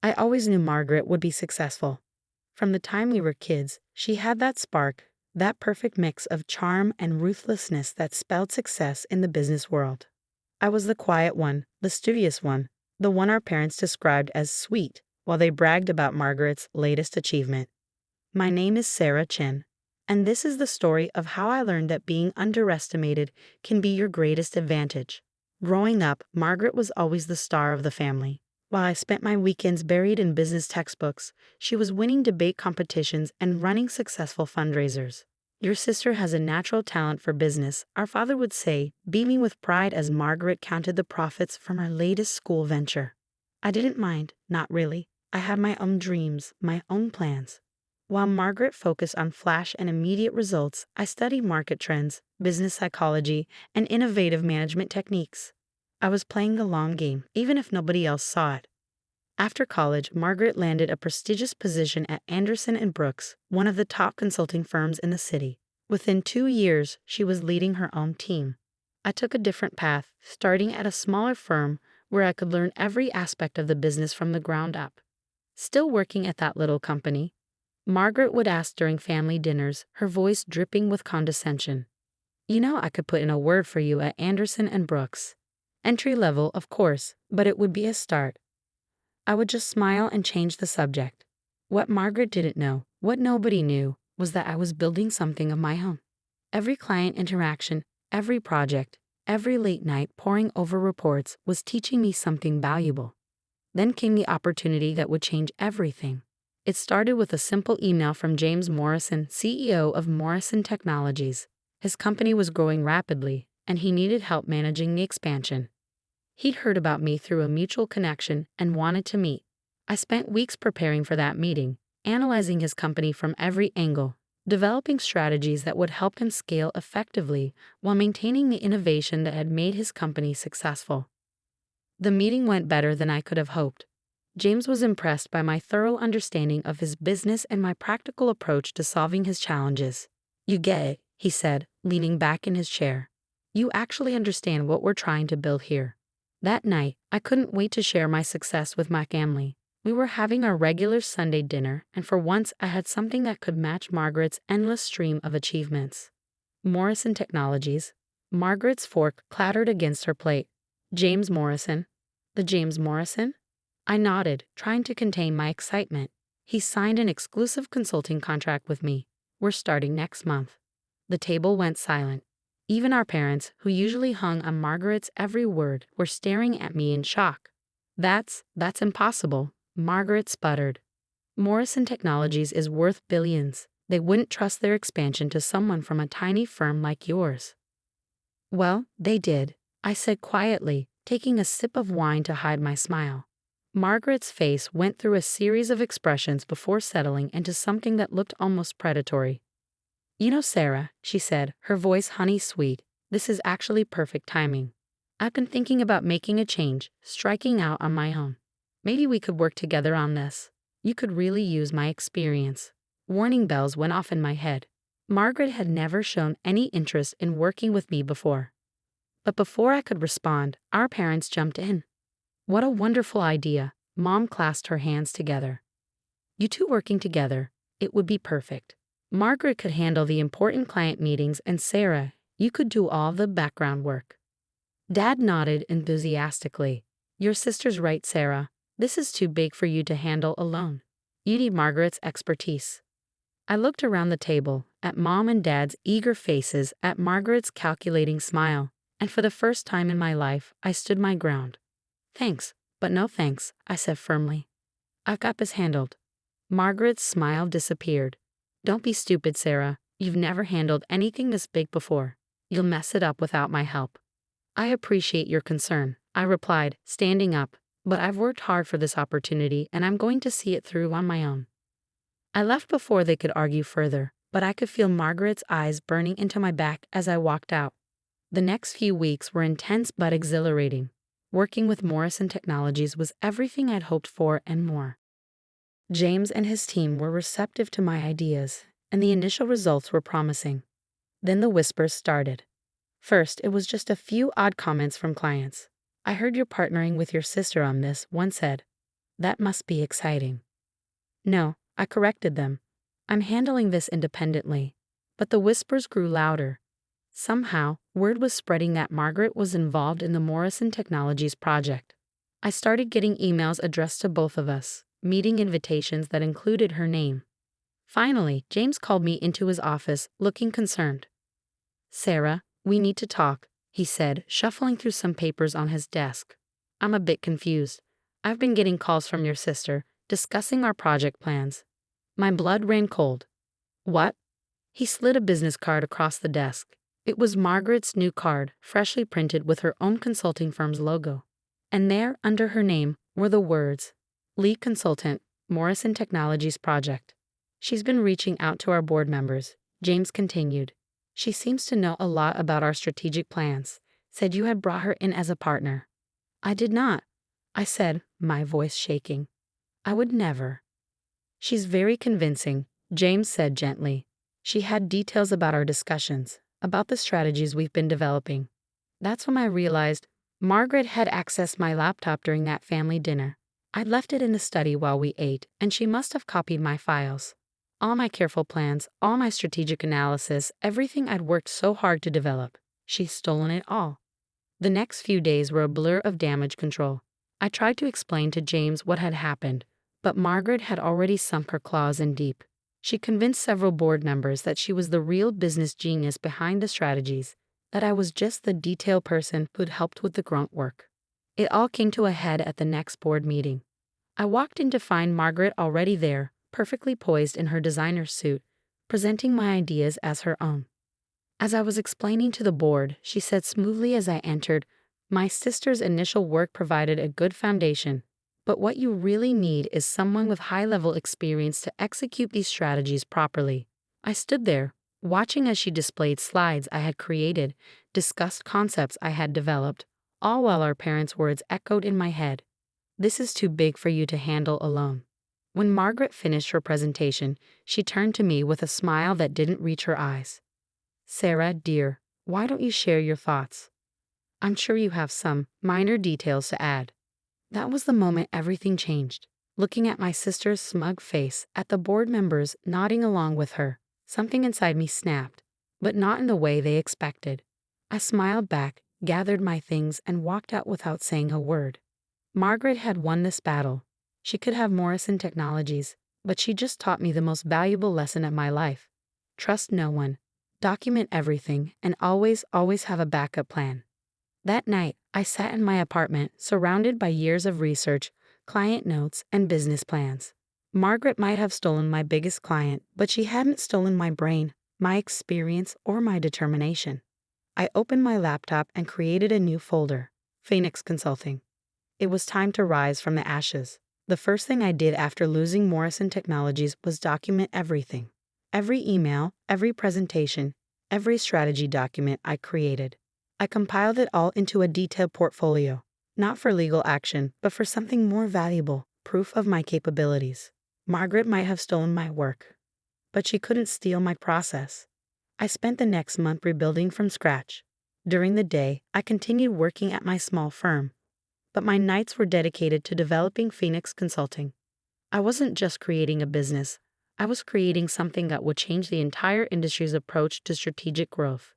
I always knew Margaret would be successful. From the time we were kids, she had that spark, that perfect mix of charm and ruthlessness that spelled success in the business world. I was the quiet one, the studious one, the one our parents described as sweet, while they bragged about Margaret's latest achievement. My name is Sarah Chen, and this is the story of how I learned that being underestimated can be your greatest advantage. Growing up, Margaret was always the star of the family. While I spent my weekends buried in business textbooks, she was winning debate competitions and running successful fundraisers. Your sister has a natural talent for business, our father would say, beaming with pride as Margaret counted the profits from her latest school venture. I didn't mind, not really. I had my own dreams, my own plans. While Margaret focused on flash and immediate results, I studied market trends, business psychology, and innovative management techniques. I was playing the long game, even if nobody else saw it. After college, Margaret landed a prestigious position at Anderson & Brooks, one of the top consulting firms in the city. Within 2 years, she was leading her own team. I took a different path, starting at a smaller firm where I could learn every aspect of the business from the ground up. Still working at that little company, Margaret would ask during family dinners, her voice dripping with condescension. "You know I could put in a word for you at Anderson & Brooks. Entry level, of course, but it would be a start." I would just smile and change the subject. What Margaret didn't know, what nobody knew, was that I was building something of my own. Every client interaction, every project, every late night poring over reports was teaching me something valuable. Then came the opportunity that would change everything. It started with a simple email from James Morrison, CEO of Morrison Technologies. His company was growing rapidly, and he needed help managing the expansion. He'd heard about me through a mutual connection and wanted to meet. I spent weeks preparing for that meeting, analyzing his company from every angle, developing strategies that would help him scale effectively while maintaining the innovation that had made his company successful. The meeting went better than I could have hoped. James was impressed by my thorough understanding of his business and my practical approach to solving his challenges. "You get it," he said, leaning back in his chair. "You actually understand what we're trying to build here." That night, I couldn't wait to share my success with my family. We were having our regular Sunday dinner, and for once I had something that could match Margaret's endless stream of achievements. Morrison Technologies. Margaret's fork clattered against her plate. "James Morrison." "The James Morrison?" I nodded, trying to contain my excitement. "He signed an exclusive consulting contract with me. We're starting next month." The table went silent. Even our parents, who usually hung on Margaret's every word, were staring at me in shock. That's impossible," Margaret sputtered. "Morrison Technologies is worth billions. They wouldn't trust their expansion to someone from a tiny firm like yours." "Well, they did," I said quietly, taking a sip of wine to hide my smile. Margaret's face went through a series of expressions before settling into something that looked almost predatory. "You know, Sarah," she said, her voice honey-sweet, "this is actually perfect timing. I've been thinking about making a change, striking out on my own. Maybe we could work together on this. You could really use my experience." Warning bells went off in my head. Margaret had never shown any interest in working with me before. But before I could respond, our parents jumped in. "What a wonderful idea," Mom clasped her hands together. "You two working together, it would be perfect. Margaret could handle the important client meetings, and Sarah, you could do all the background work." Dad nodded enthusiastically. "Your sister's right, Sarah. This is too big for you to handle alone. You need Margaret's expertise." I looked around the table, at Mom and Dad's eager faces, at Margaret's calculating smile, and for the first time in my life, I stood my ground. "Thanks, but no thanks," I said firmly. "I've got this handled." Margaret's smile disappeared. "Don't be stupid, Sarah. You've never handled anything this big before. You'll mess it up without my help." "I appreciate your concern," I replied, standing up, "but I've worked hard for this opportunity and I'm going to see it through on my own." I left before they could argue further, but I could feel Margaret's eyes burning into my back as I walked out. The next few weeks were intense but exhilarating. Working with Morrison Technologies was everything I'd hoped for and more. James and his team were receptive to my ideas, and the initial results were promising. Then the whispers started. First, it was just a few odd comments from clients. "I heard you're partnering with your sister on this," one said. That must be exciting. No, I corrected them. I'm handling this independently. But the whispers grew louder. Somehow, word was spreading that Margaret was involved in the Morrison Technologies project. I started getting emails addressed to both of us, meeting invitations that included her name. Finally, James called me into his office, looking concerned. "Sarah, we need to talk," he said, shuffling through some papers on his desk. "I'm a bit confused. I've been getting calls from your sister, discussing our project plans." My blood ran cold. "What?" He slid a business card across the desk. It was Margaret's new card, freshly printed with her own consulting firm's logo. And there, under her name, were the words, "Lead Consultant, Morrison Technologies Project." "She's been reaching out to our board members," James continued. "She seems to know a lot about our strategic plans. Said you had brought her in as a partner." "I did not," I said, my voice shaking. "I would never." "She's very convincing," James said gently. "She had details about our discussions, about the strategies we've been developing." That's when I realized Margaret had accessed my laptop during that family dinner. I'd left it in the study while we ate, and she must have copied my files. All my careful plans, all my strategic analysis, everything I'd worked so hard to develop. She's stolen it all. The next few days were a blur of damage control. I tried to explain to James what had happened, but Margaret had already sunk her claws in deep. She convinced several board members that she was the real business genius behind the strategies, that I was just the detail person who'd helped with the grunt work. It all came to a head at the next board meeting. I walked in to find Margaret already there, perfectly poised in her designer suit, presenting my ideas as her own. As I was explaining to the board, she said smoothly as I entered, "My sister's initial work provided a good foundation, but what you really need is someone with high-level experience to execute these strategies properly." I stood there, watching as she displayed slides I had created, discussed concepts I had developed, all while our parents' words echoed in my head. "This is too big for you to handle alone." When Margaret finished her presentation, she turned to me with a smile that didn't reach her eyes. "Sarah, dear, why don't you share your thoughts? I'm sure you have some minor details to add." That was the moment everything changed. Looking at my sister's smug face, at the board members nodding along with her, something inside me snapped, but not in the way they expected. I smiled back, gathered my things, and walked out without saying a word. Margaret had won this battle. She could have Morrison Technologies, but she just taught me the most valuable lesson of my life. Trust no one. Document everything, and always have a backup plan. That night, I sat in my apartment, surrounded by years of research, client notes, and business plans. Margaret might have stolen my biggest client, but she hadn't stolen my brain, my experience, or my determination. I opened my laptop and created a new folder, Phoenix Consulting. It was time to rise from the ashes. The first thing I did after losing Morrison Technologies was document everything. Every email, every presentation, every strategy document I created. I compiled it all into a detailed portfolio, not for legal action, but for something more valuable, proof of my capabilities. Margaret might have stolen my work, but she couldn't steal my process. I spent the next month rebuilding from scratch. During the day, I continued working at my small firm, but my nights were dedicated to developing Phoenix Consulting. I wasn't just creating a business. I was creating something that would change the entire industry's approach to strategic growth.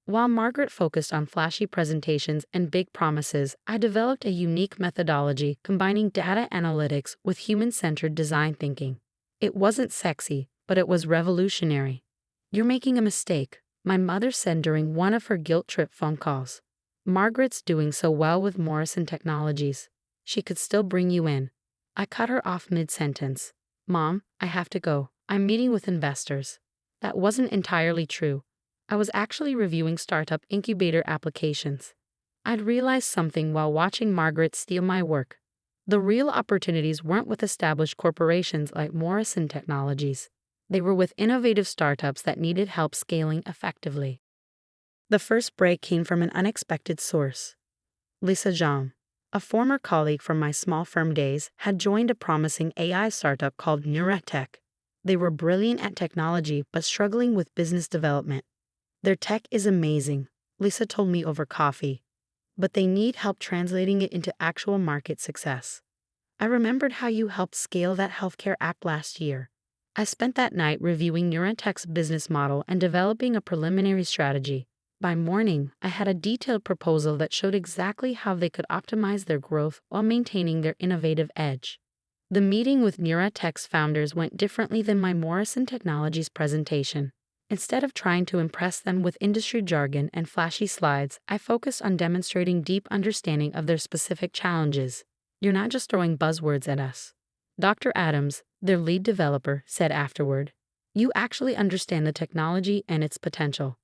While Margaret focused on flashy presentations and big promises, I developed a unique methodology combining data analytics with human-centered design thinking. It wasn't sexy, but it was revolutionary. "You're making a mistake," my mother said during one of her guilt-trip phone calls. "Margaret's doing so well with Morrison Technologies. She could still bring you in." I cut her off mid-sentence. "Mom, I have to go. I'm meeting with investors." That wasn't entirely true. I was actually reviewing startup incubator applications. I'd realized something while watching Margaret steal my work. The real opportunities weren't with established corporations like Morrison Technologies. They were with innovative startups that needed help scaling effectively. The first break came from an unexpected source. Lisa Zhang, a former colleague from my small firm days, had joined a promising AI startup called Neuratech. They were brilliant at technology but struggling with business development. "Their tech is amazing," Lisa told me over coffee, "but they need help translating it into actual market success." I remembered how you helped scale that healthcare app last year. I spent that night reviewing Neurotech's business model and developing a preliminary strategy. By morning, I had a detailed proposal that showed exactly how they could optimize their growth while maintaining their innovative edge. The meeting with Neurotech's founders went differently than my Morrison Technologies presentation. Instead of trying to impress them with industry jargon and flashy slides, I focused on demonstrating deep understanding of their specific challenges. You're not just throwing buzzwords at us. Dr. Adams, their lead developer, said afterward. You actually understand the technology and its potential.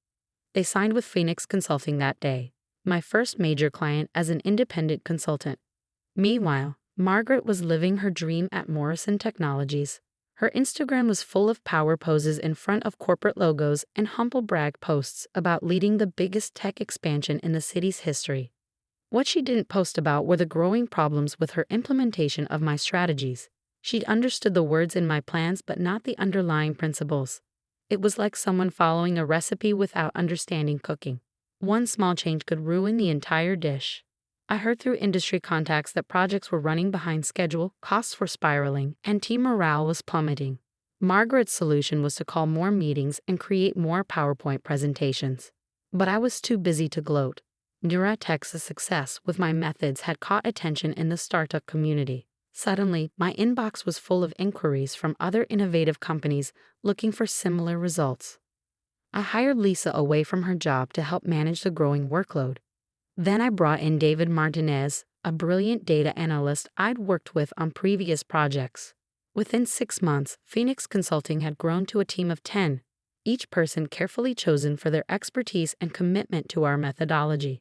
They signed with Phoenix Consulting that day, my first major client as an independent consultant. Meanwhile, Margaret was living her dream at Morrison Technologies. Her Instagram was full of power poses in front of corporate logos and humble brag posts about leading the biggest tech expansion in the city's history. What she didn't post about were the growing problems with her implementation of my strategies. She'd understood the words in my plans but not the underlying principles. It was like someone following a recipe without understanding cooking. One small change could ruin the entire dish. I heard through industry contacts that projects were running behind schedule, costs were spiraling, and team morale was plummeting. Margaret's solution was to call more meetings and create more PowerPoint presentations. But I was too busy to gloat. Neurotech's success with my methods had caught attention in the startup community. Suddenly, my inbox was full of inquiries from other innovative companies looking for similar results. I hired Lisa away from her job to help manage the growing workload. Then I brought in David Martinez, a brilliant data analyst I'd worked with on previous projects. Within 6 months, Phoenix Consulting had grown to a team of 10, each person carefully chosen for their expertise and commitment to our methodology.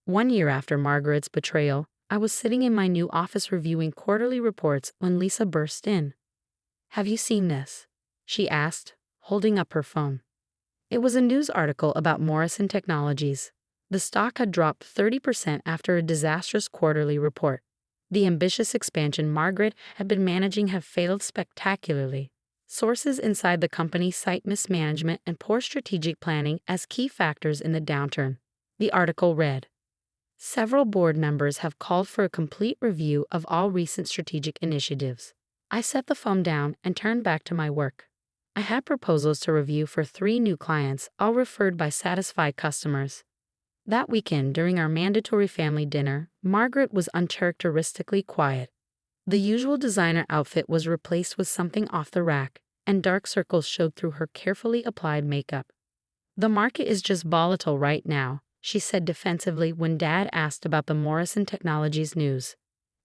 1 year after Margaret's betrayal, I was sitting in my new office reviewing quarterly reports when Lisa burst in. Have you seen this? She asked, holding up her phone. It was a news article about Morrison Technologies. The stock had dropped 30% after a disastrous quarterly report. The ambitious expansion Margaret had been managing had failed spectacularly. Sources inside the company cite mismanagement and poor strategic planning as key factors in the downturn. The article read, several board members have called for a complete review of all recent strategic initiatives. I set the phone down and turned back to my work. I had proposals to review for 3 new clients, all referred by satisfied customers. That weekend, during our mandatory family dinner, Margaret was uncharacteristically quiet. The usual designer outfit was replaced with something off the rack, and dark circles showed through her carefully applied makeup. The market is just volatile right now, she said defensively when Dad asked about the Morrison Technologies news.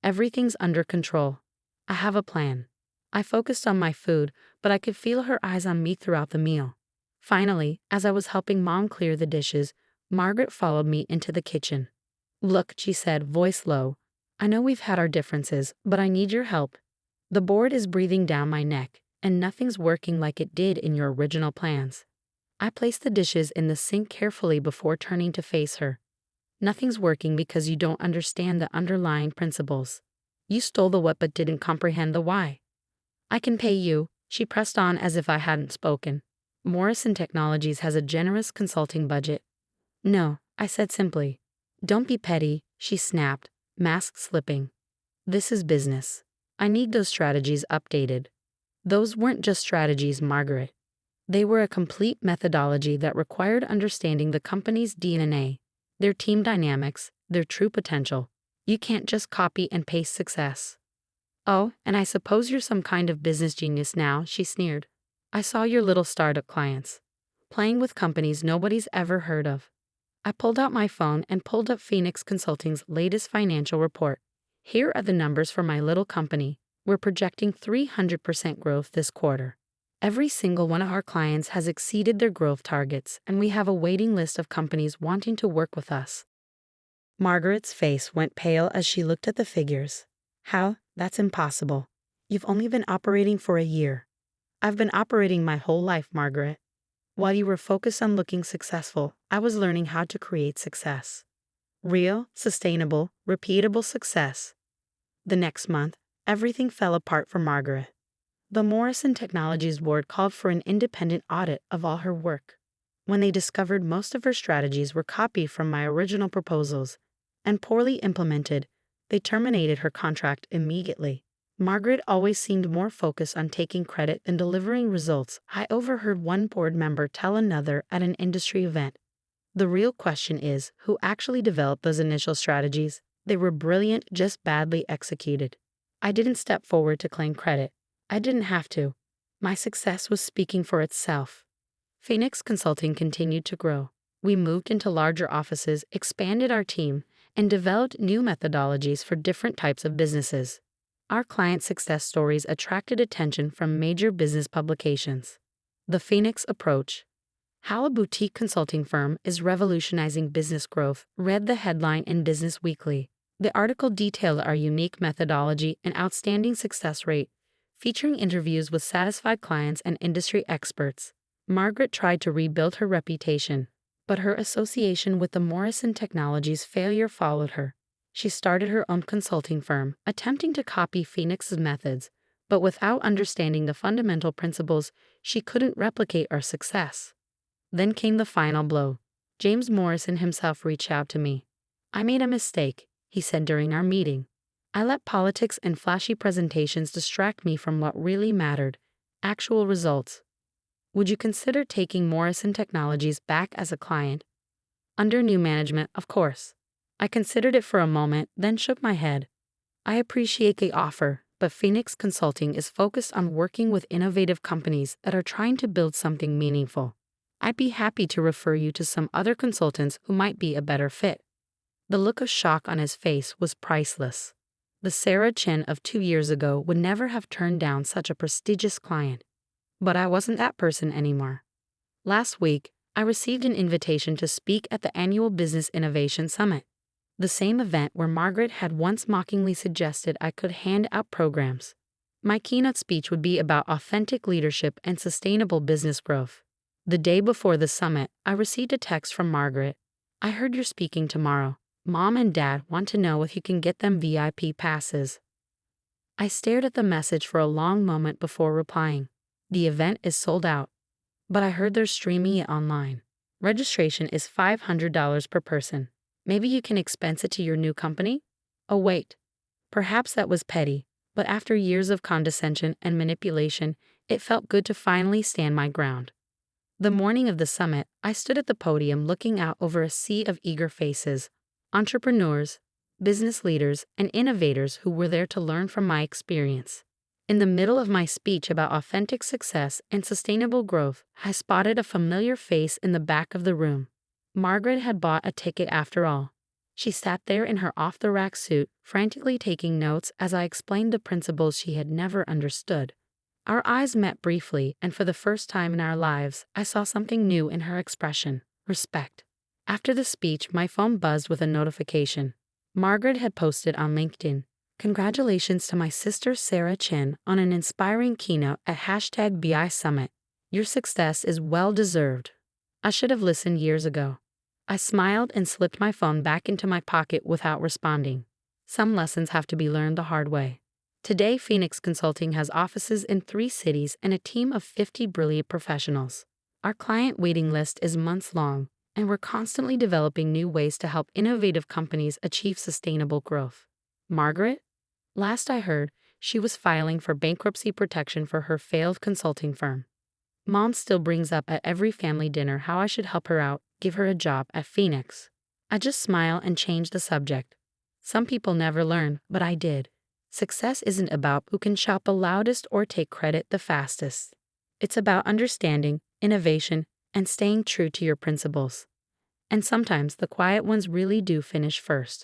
Everything's under control. I have a plan. I focused on my food, but I could feel her eyes on me throughout the meal. Finally, as I was helping Mom clear the dishes, Margaret followed me into the kitchen. Look, she said, voice low. I know we've had our differences, but I need your help. The board is breathing down my neck, and nothing's working like it did in your original plans. I placed the dishes in the sink carefully before turning to face her. Nothing's working because you don't understand the underlying principles. You stole the what but didn't comprehend the why. I can pay you, she pressed on as if I hadn't spoken. Morrison Technologies has a generous consulting budget. No, I said simply. Don't be petty, she snapped, mask slipping. This is business. I need those strategies updated. Those weren't just strategies, Margaret. They were a complete methodology that required understanding the company's DNA, their team dynamics, their true potential. You can't just copy and paste success. Oh, and I suppose you're some kind of business genius now, she sneered. I saw your little startup clients. Playing with companies nobody's ever heard of. I pulled out my phone and pulled up Phoenix Consulting's latest financial report. Here are the numbers for my little company. We're projecting 300% growth this quarter. Every single one of our clients has exceeded their growth targets, and we have a waiting list of companies wanting to work with us. Margaret's face went pale as she looked at the figures. How? That's impossible. You've only been operating for a year. I've been operating my whole life, Margaret. While you were focused on looking successful, I was learning how to create success. Real, sustainable, repeatable success. The next month, everything fell apart for Margaret. The Morrison Technologies board called for an independent audit of all her work. When they discovered most of her strategies were copied from my original proposals and poorly implemented, they terminated her contract immediately. Margaret always seemed more focused on taking credit than delivering results. I overheard one board member tell another at an industry event. The real question is, who actually developed those initial strategies? They were brilliant, just badly executed. I didn't step forward to claim credit. I didn't have to. My success was speaking for itself. Phoenix Consulting continued to grow. We moved into larger offices, expanded our team, and developed new methodologies for different types of businesses. Our client success stories attracted attention from major business publications. The Phoenix Approach: How a Boutique Consulting Firm is Revolutionizing Business Growth, read the headline in Business Weekly. The article detailed our unique methodology and outstanding success rate, featuring interviews with satisfied clients and industry experts. Margaret tried to rebuild her reputation, but her association with the Morrison Technologies failure followed her. She started her own consulting firm, attempting to copy Phoenix's methods, but without understanding the fundamental principles, she couldn't replicate our success. Then came the final blow. James Morrison himself reached out to me. "I made a mistake," he said during our meeting. "I let politics and flashy presentations distract me from what really mattered: actual results. Would you consider taking Morrison Technologies back as a client?" Under new management, of course. I considered it for a moment, then shook my head. I appreciate the offer, but Phoenix Consulting is focused on working with innovative companies that are trying to build something meaningful. I'd be happy to refer you to some other consultants who might be a better fit. The look of shock on his face was priceless. The Sarah Chen of 2 years ago would never have turned down such a prestigious client. But I wasn't that person anymore. Last week, I received an invitation to speak at the annual Business Innovation Summit, the same event where Margaret had once mockingly suggested I could hand out programs. My keynote speech would be about authentic leadership and sustainable business growth. The day before the summit, I received a text from Margaret. "I heard you're speaking tomorrow. Mom and Dad want to know if you can get them VIP passes." I stared at the message for a long moment before replying. "The event is sold out, but I heard they're streaming it online. Registration is $500 per person. Maybe you can expense it to your new company?" Oh wait, perhaps that was petty, but after years of condescension and manipulation, it felt good to finally stand my ground. The morning of the summit, I stood at the podium looking out over a sea of eager faces: entrepreneurs, business leaders, and innovators who were there to learn from my experience. In the middle of my speech about authentic success and sustainable growth, I spotted a familiar face in the back of the room. Margaret had bought a ticket after all. She sat there in her off-the-rack suit, frantically taking notes as I explained the principles she had never understood. Our eyes met briefly, and for the first time in our lives, I saw something new in her expression: respect. After the speech, my phone buzzed with a notification. Margaret had posted on LinkedIn, "Congratulations to my sister Sarah Chen on an inspiring keynote at #BI Summit. Your success is well deserved." I should have listened years ago. I smiled and slipped my phone back into my pocket without responding. Some lessons have to be learned the hard way. Today, Phoenix Consulting has offices in 3 cities and a team of 50 brilliant professionals. Our client waiting list is months long, and we're constantly developing new ways to help innovative companies achieve sustainable growth. Margaret? Last I heard, she was filing for bankruptcy protection for her failed consulting firm. Mom still brings up at every family dinner how I should help her out, give her a job at Phoenix. I just smile and change the subject. Some people never learn, but I did. Success isn't about who can shout the loudest or take credit the fastest. It's about understanding, innovation, and staying true to your principles. And sometimes the quiet ones really do finish first.